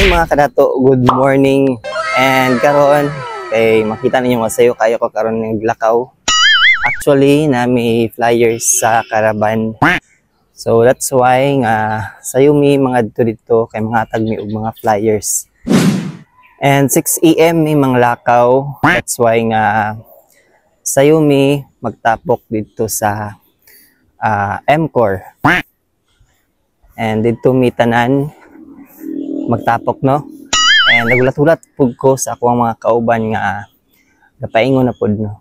mga kadato, good morning. And karon kay makita ninyo masayo kayo ko karon ng Lakaw. Actually na may flyers sa Caravan. So that's why nga sayo mi mga dito kay mga tag mi og mga flyers. And 6 AM may mga Lakaw. That's why nga sayo mi magtapok dito sa MCOR. And dito mi tanan magtapok, no? And nagulat-ulat pud ko sa akong mga kauban nga gapaingon na pud, no?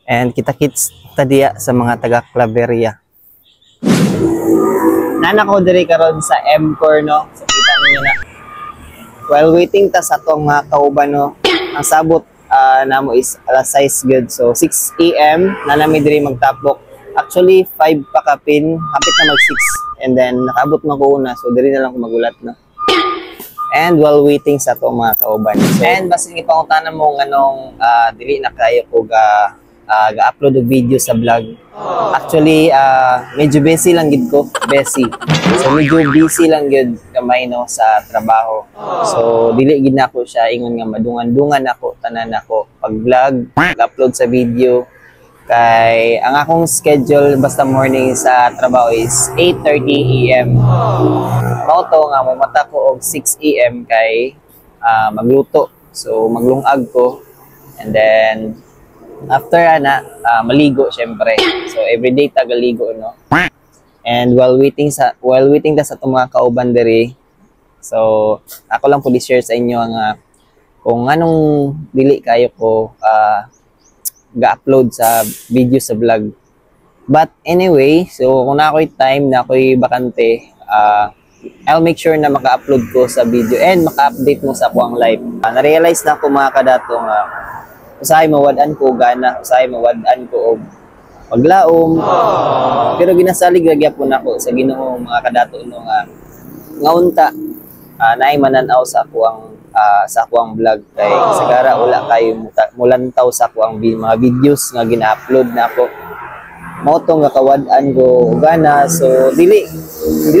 And kita-kits tadiya sa mga taga Claveria. Nana ko diri karon sa MCOR, no? So kita niyo na. While waiting ta sa atong mga kauban, no? Ang sabot namo is alas 6 good. So 6 AM na nami diri magtapok. Actually 5 pa kapin, hapit na mag 6. And then nakaabot man ko una, so diri na lang ko magulat, no? And while waiting sa itong mga kauban. So, and basin ipangutanan mo nganong dili na kayo ko ga-upload og video sa vlog. Actually, medyo busy lang gid ko, busy. So medyo busy lang gid kamay, no, sa trabaho. So dili gid na ako siya ingon nga madungan-dungan ako tanan ako pag vlog, upload sa video. Kay ang akong schedule basta morning sa trabaho is 8:30 AM. Mauto nga mamata ko og 6 AM kay magluto. So maglungag ko and then after na maligo syempre. So everyday tagaligo, no. And while waiting ta sa mga kauban diri. So ako lang pud i-share sa inyo nga kung anong dili kayo ko ga-upload sa video sa vlog. But anyway, so kung na ako'y time, na ako'y bakante, I'll make sure na maka-upload ko sa video and maka-update mo sa akong live. Na-realize na ko mga kadato nga usahay mawadan ko gana, usahay mawadan ko og paglaom. Pero ginasalig gyapon ako sa Ginoo mga kadato, no, nga unta naay mananaw sa akong vlog kay sagara wala kayo mulantaw sa akong mga videos nga gina-upload na ako. Mao to nga kawad-an ko gana, so dili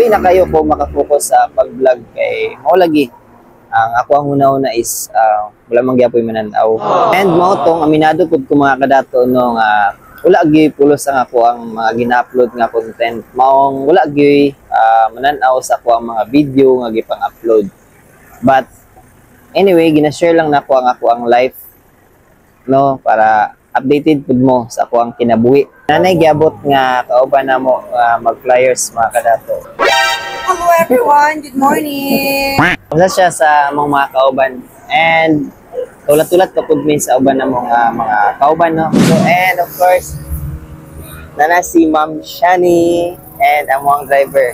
na kayo ko maka-focus sa pag-vlog kay mao lagi ang ako ang una-una is wala man gyapon mananaw. And mao tong aminado pud ko mga kadato, no, nga wala gyud pulos ang ako ang mga gina-upload nga content. Maong wala gyud mananaw sa ako ang mga video nga gipang-upload. But anyway, gina-share lang na ako ang life, no, para updated pud mo sa ako ang kinabuhi. Nanay giabot nga kauban na mo mag-flyers mga kadato. Hello everyone, good morning. Usa siya sa mga kauban and tulat-tulat ka pud min sa uban na mga kauban, no. So and of course nana si Ma'am Shani and ang mga driver.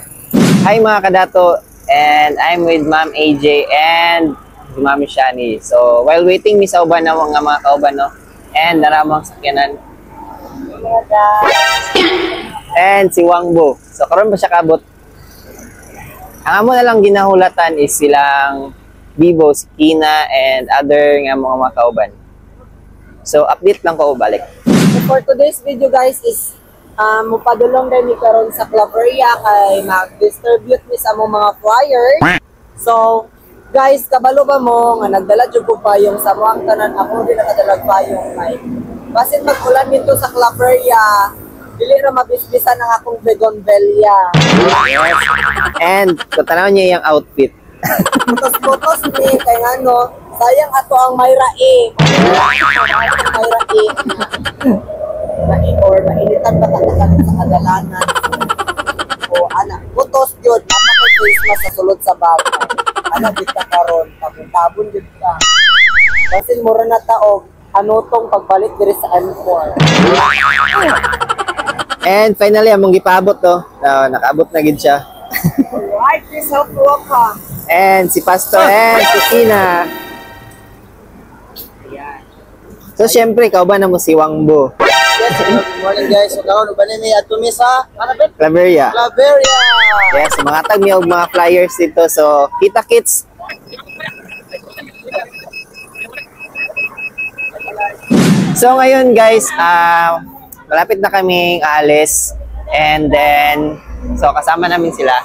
Hi mga kadato, and I'm with Ma'am AJ and si Ma'am Shani. So while waiting mi sa uban na mga kauban, no, and naramang sakyanan and si Wangbo. So karon ba siya kabot? Ang amo na lang ginahulatan is silang Vivo, si Kina, and other nga mga kauban. So update lang ko balik. So for today's video guys is mupadulong din mi karon sa Claveria kay mag-distribute mi sa among mga flyers. So guys, kabalo ba mo nga nagdala jud ko payong sa mga tanan, ako din nakadala payong kay basin mag-ulan dito sa Claveria, dili ra mabisbisan ang akong begonvillea. Yes. And katanaw niya yung outfit. Putos-putos ni kay ngano, sayang ato ang Mayra A. Mayra A. Or mainitan pa katakan sa kadalanan. O ana, putos yun, mapapag Christmas sa sulod sa bago. Ana kita karon, tabon jud ka. Basin mura na taog, ano tong pagbalik diri sa M4. And finally among gipaabot to. Nakaabot na gid siya. Alright, please help welcome. And si Pastor and si Kina. So syempre kauban na mo si Wangbo. Yes, good morning guys. So karon uban ni adto mi sa Claveria. Claveria. Yes, mga tag mi og mga flyers dito. So kita-kits. So ngayon guys, malapit na kaming aalis and then so kasama namin sila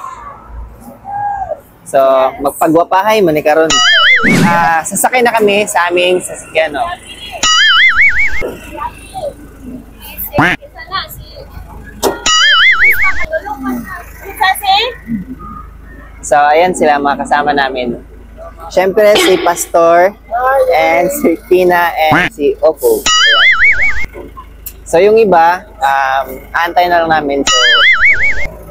So, magpagwapahay man ni karon. Sasakay na kami sa aming sasakyan, no? So, ayan sila mga kasama namin. Siyempre, si Pastor, and si Tina, and si Oppo. So, yung iba, antay na lang namin. So,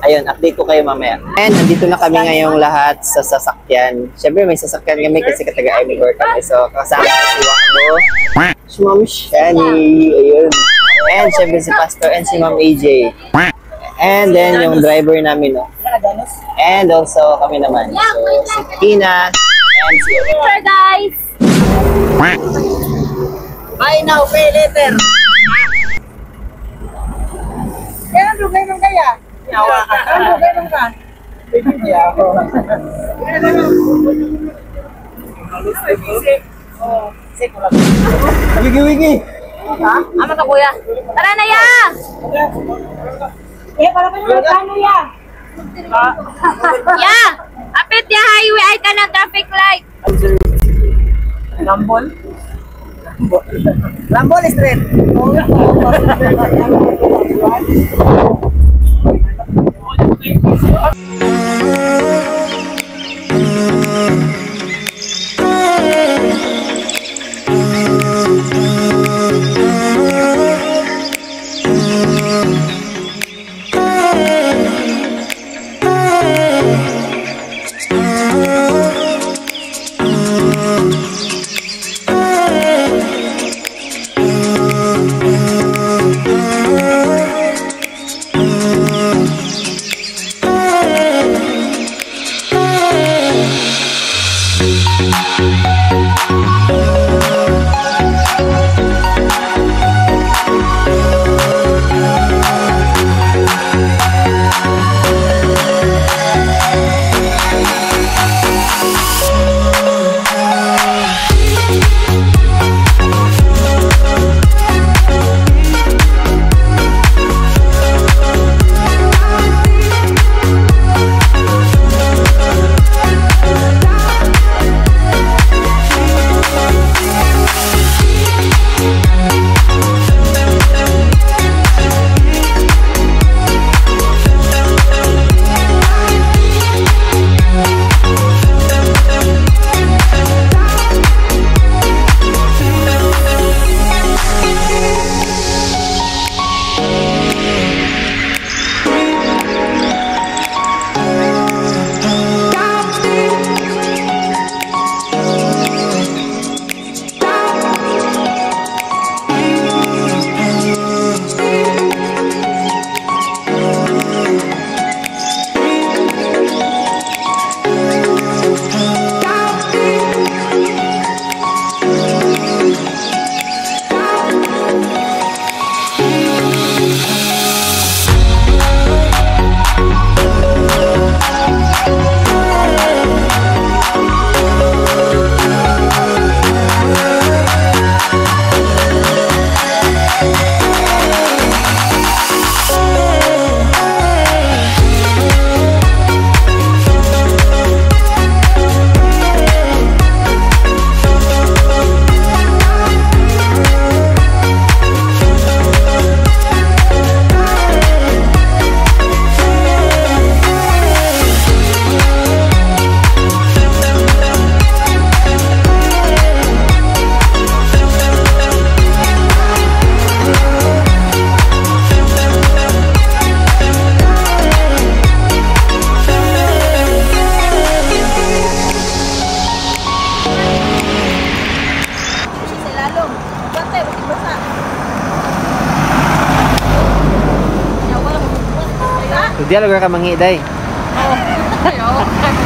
ayun, update ko kayo mamaya. And nandito na kami ngayong lahat sa sasakyan. Siyempre, may sasakyan kami kasi kataga-Emigor kami. So, kasama si Wando, si Ma'am Shani, ayun. And siyempre si Pastor and si Ma'am AJ. And then, yung driver namin, no? And also, kami naman. So, si Tina, and si Oppo. Picture, guys! Buy now, pay later. Kaya nung kaya? Yawa ka. Ano ka? Hindi ako. Wigi! Ha? Ama ka, kuya. Tara na, ya! Para pa yung ano yan? Ya! Apit ya highway ay ka ng traffic light. Lambol? Lambol Street. Dialogar ka mangi day. Ayaw.